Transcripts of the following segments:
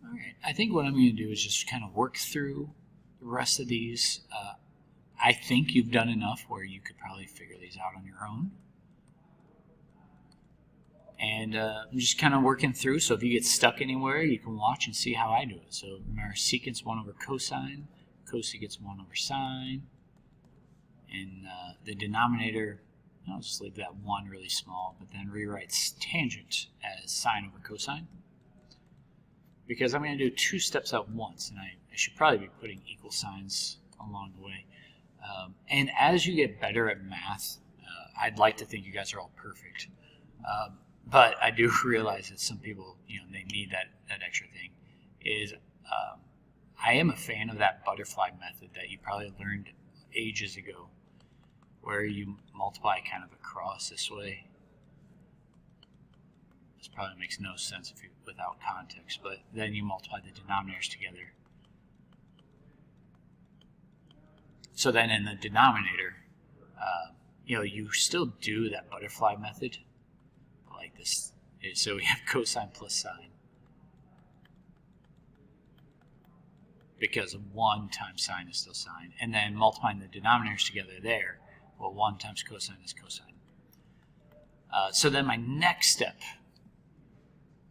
All right, I think what I'm going to do is just kind of work through the rest of these. I think you've done enough where you could probably figure these out on your own. And I'm just kind of working through, so if you get stuck anywhere, you can watch and see how I do it. So remember, secant's 1 over cosine, cosecant's 1 over sine, and the denominator, I'll just leave that 1 really small, but then rewrite tangent as sine over cosine. Because I'm going to do 2 steps at once, and I should probably be putting equal signs along the way. And as you get better at math, I'd like to think you guys are all perfect. But I do realize that some people, they need that extra thing. I am a fan of that butterfly method that you probably learned ages ago, where you multiply kind of across this way. This probably makes no sense without context, but then you multiply the denominators together. So then in the denominator, you still do that butterfly method like this. So we have cosine plus sine, because 1 times sine is still sine. And then multiplying the denominators together there, well, 1 times cosine is cosine. So then my next step,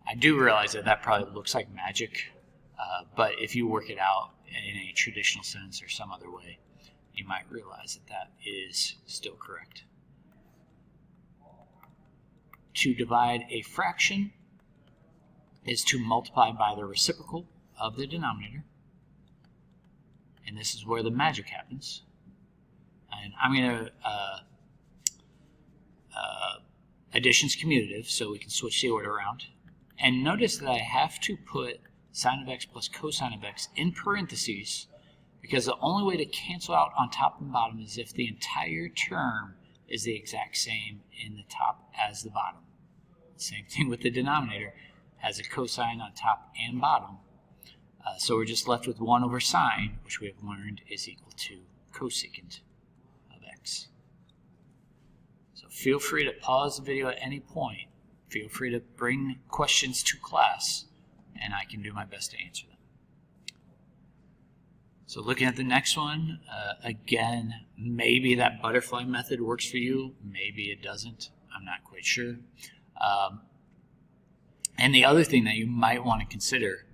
I do realize that probably looks like magic, but if you work it out in a traditional sense or some other way, you might realize that is still correct. To divide a fraction is to multiply by the reciprocal of the denominator. And this is where the magic happens. And I'm going to, addition's commutative, so we can switch the order around. And notice that I have to put sine of x plus cosine of x in parentheses, because the only way to cancel out on top and bottom is if the entire term is the exact same in the top as the bottom. Same thing with the denominator, has a cosine on top and bottom. So we're just left with 1 over sine, which we have learned is equal to cosecant of x. So feel free to pause the video at any point. Feel free to bring questions to class, and I can do my best to answer them. So looking at the next one, again, maybe that butterfly method works for you. Maybe it doesn't. I'm not quite sure. And the other thing that you might want to consider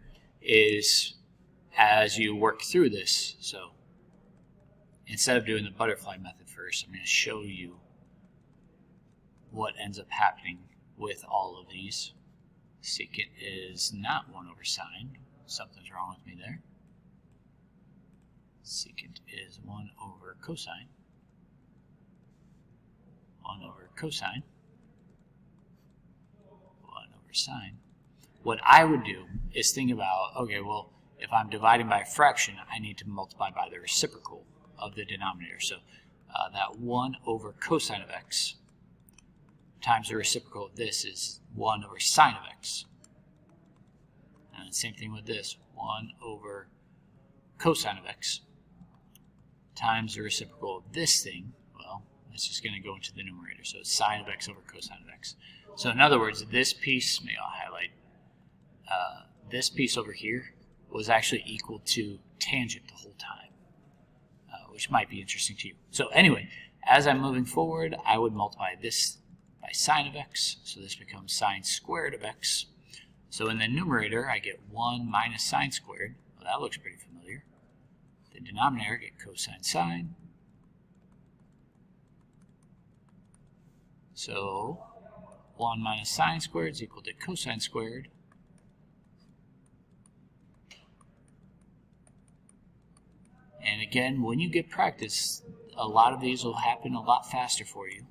is as you work through this, so instead of doing the butterfly method first, I'm going to show you what ends up happening with all of these. Secant is not 1 over sine. Something's wrong with me there. Secant is 1 over cosine. 1 over cosine. 1 over sine. What I would do is think about, okay, well, if I'm dividing by a fraction, I need to multiply by the reciprocal of the denominator. So that 1 over cosine of x times the reciprocal of this is 1 over sine of x. And the same thing with this, 1 over cosine of x times the reciprocal of this thing. Well, it's just going to go into the numerator. So it's sine of x over cosine of x. So in other words, this piece, maybe I'll highlight, this piece over here was actually equal to tangent the whole time, which might be interesting to you. So anyway, as I'm moving forward, I would multiply this by sine of x, so this becomes sine squared of x. So in the numerator, I get 1 minus sine squared. Well, that looks pretty familiar. The denominator, I get cosine sine. So 1 minus sine squared is equal to cosine squared. And again, when you get practice, a lot of these will happen a lot faster for you.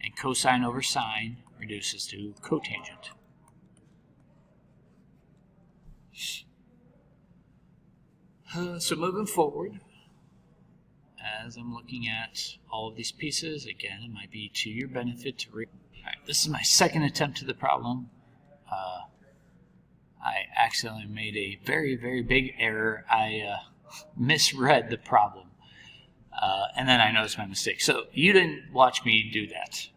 And cosine over sine reduces to cotangent. So moving forward, as I'm looking at all of these pieces, again, it might be to your benefit to read. All right, this is my second attempt to the problem. I accidentally made a very, very big error. I misread the problem, and then I noticed my mistake. So you didn't watch me do that.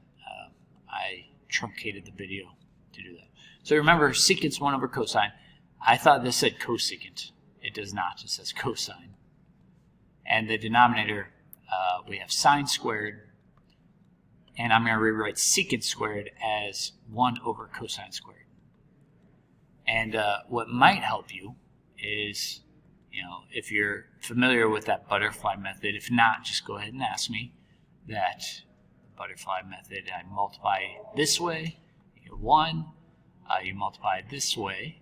I truncated the video to do that. So remember, secant's 1 over cosine. I thought this said cosecant. It does not. It says cosine. And the denominator, we have sine squared, and I'm going to rewrite secant squared as 1 over cosine squared. And what might help you is, if you're familiar with that butterfly method, if not, just go ahead and ask me. That butterfly method, I multiply this way, you get 1, you multiply this way,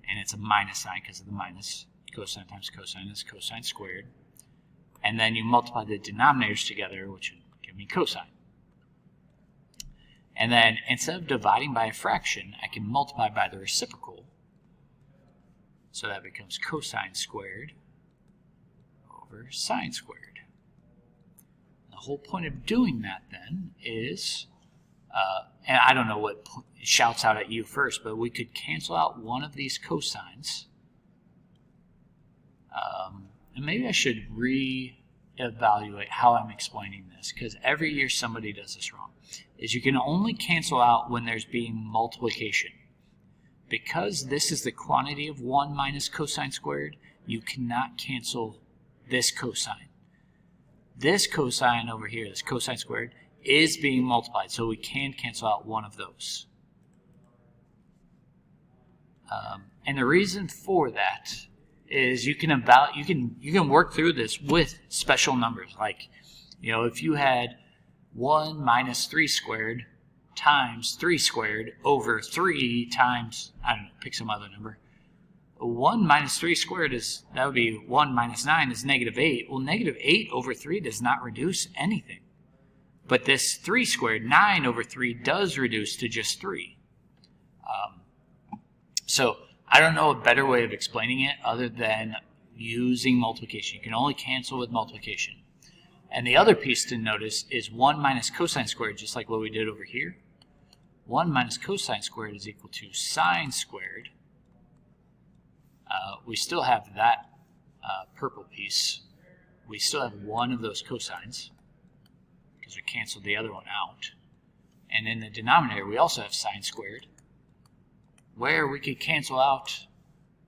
and it's a minus sign because of the minus. Cosine times cosine is cosine squared. And then you multiply the denominators together, which would give me cosine. And then instead of dividing by a fraction, I can multiply by the reciprocal. So that becomes cosine squared over sine squared. The whole point of doing that then is, and I don't know what shouts out at you first, but we could cancel out one of these cosines. And maybe I should reevaluate how I'm explaining this, because every year somebody does this wrong. Is you can only cancel out when there's being multiplication. Because this is the quantity of 1 minus cosine squared, you cannot cancel this cosine. This cosine over here, this cosine squared, is being multiplied, so we can cancel out one of those. And the reason for that is you can work through this with special numbers. Like, if you had 1 minus 3 squared times 3 squared over 3 times, I don't know, pick some other number. 1 minus 3 squared that would be 1 minus 9 is negative 8. Well, negative 8 over 3 does not reduce anything. But this 3 squared, 9 over 3, does reduce to just 3. So I don't know a better way of explaining it other than using multiplication. You can only cancel with multiplication. And the other piece to notice is 1 minus cosine squared, just like what we did over here. 1 minus cosine squared is equal to sine squared. We still have that purple piece. We still have one of those cosines because we canceled the other one out. And in the denominator, we also have sine squared, where we could cancel out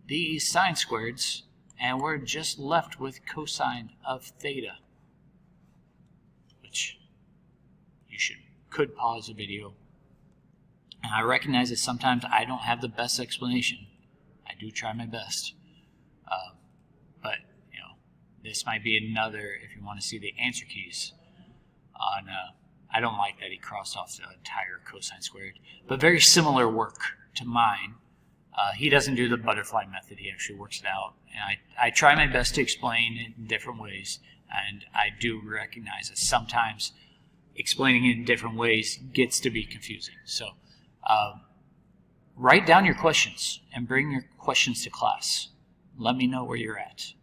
these sine squareds, and we're just left with cosine of theta, which you could pause the video. And I recognize that sometimes I don't have the best explanation. I do try my best. But, this might be another, if you want to see the answer keys on, I don't like that he crossed off the entire cosine squared, but very similar work to mine. He doesn't do the butterfly method. He actually works it out. And I try my best to explain it in different ways, and I do recognize that sometimes explaining it in different ways gets to be confusing. So write down your questions and bring your questions to class. Let me know where you're at.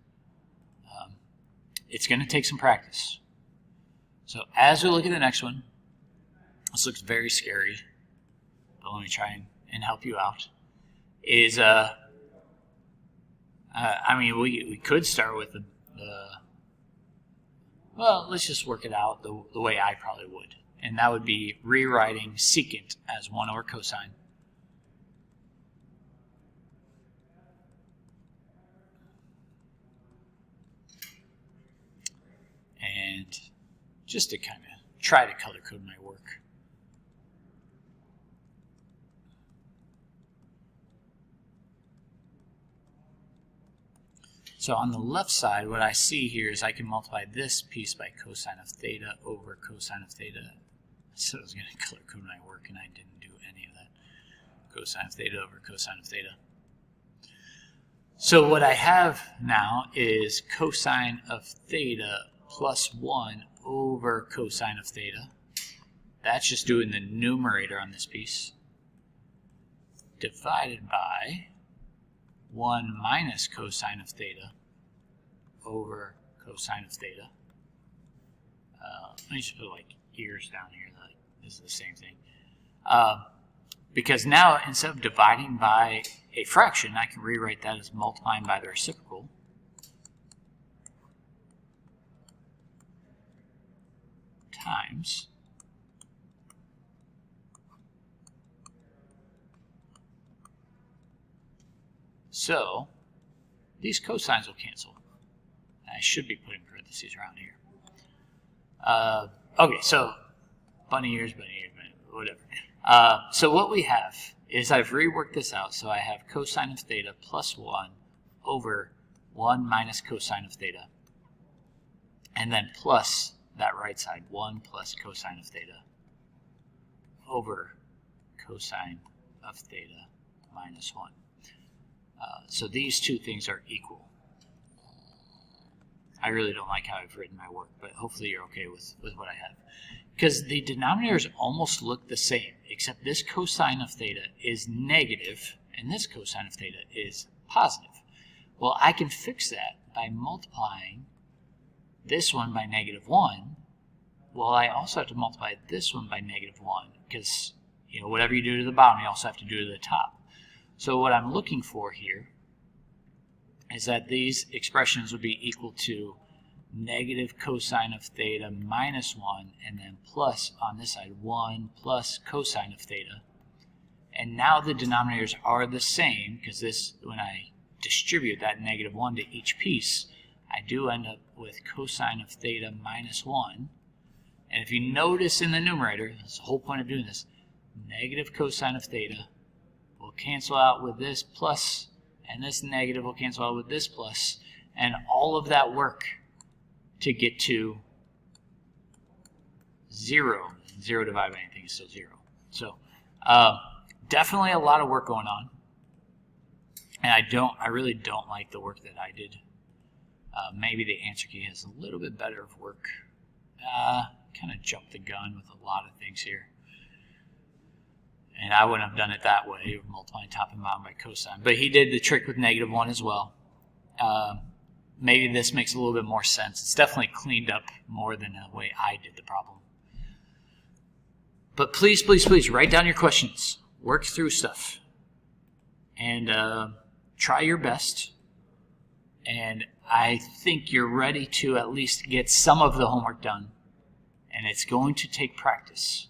It's going to take some practice. So as we look at the next one, this looks very scary, but let me try and help you out. We could start with well, let's just work it out the way I probably would. And that would be rewriting secant as 1 over cosine. And just to kind of try to color code my work. So on the left side, what I see here is I can multiply this piece by cosine of theta over cosine of theta. So I was going to color code my work, and I didn't do any of that. Cosine of theta over cosine of theta. So what I have now is cosine of theta plus 1 over cosine of theta. That's just doing the numerator on this piece. Divided by 1 minus cosine of theta over cosine of theta. Let me just put like ears down here. Like this is the same thing. Because now instead of dividing by a fraction, I can rewrite that as multiplying by the reciprocal. Times So these cosines will cancel. I should be putting parentheses around here. Okay, so bunny ears, whatever. So what we have is I've reworked this out. So I have cosine of theta plus 1 over 1 minus cosine of theta. And then plus that right side, 1 plus cosine of theta over cosine of theta minus 1. So these two things are equal. I really don't like how I've written my work, but hopefully you're okay with what I have. Because the denominators almost look the same, except this cosine of theta is negative, and this cosine of theta is positive. Well, I can fix that by multiplying this one by negative 1. Well, I also have to multiply this one by negative 1, because whatever you do to the bottom, you also have to do to the top. So what I'm looking for here is that these expressions would be equal to negative cosine of theta minus 1, and then plus on this side 1 plus cosine of theta. And now the denominators are the same, because this, when I distribute that negative 1 to each piece, I do end up with cosine of theta minus 1. And if you notice in the numerator, that's the whole point of doing this, negative cosine of theta will cancel out with this plus, and this negative will cancel out with this plus, and all of that work to get to 0. 0 divided by anything is still 0. So definitely a lot of work going on, and I really don't like the work that I did. Maybe the answer key has a little bit better of work. Kind of jumped the gun with a lot of things here. And I wouldn't have done it that way, multiplying top and bottom by cosine. But he did the trick with negative 1 as well. Maybe this makes a little bit more sense. It's definitely cleaned up more than the way I did the problem. But please, please, please, write down your questions. Work through stuff. And try your best. And I think you're ready to at least get some of the homework done. And it's going to take practice.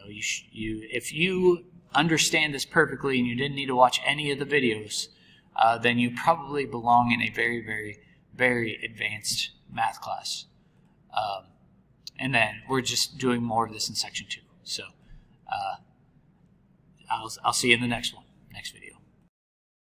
If you understand this perfectly and you didn't need to watch any of the videos, then you probably belong in a very, very, very advanced math class. And then we're just doing more of this in section 2. So I'll see you in the next one.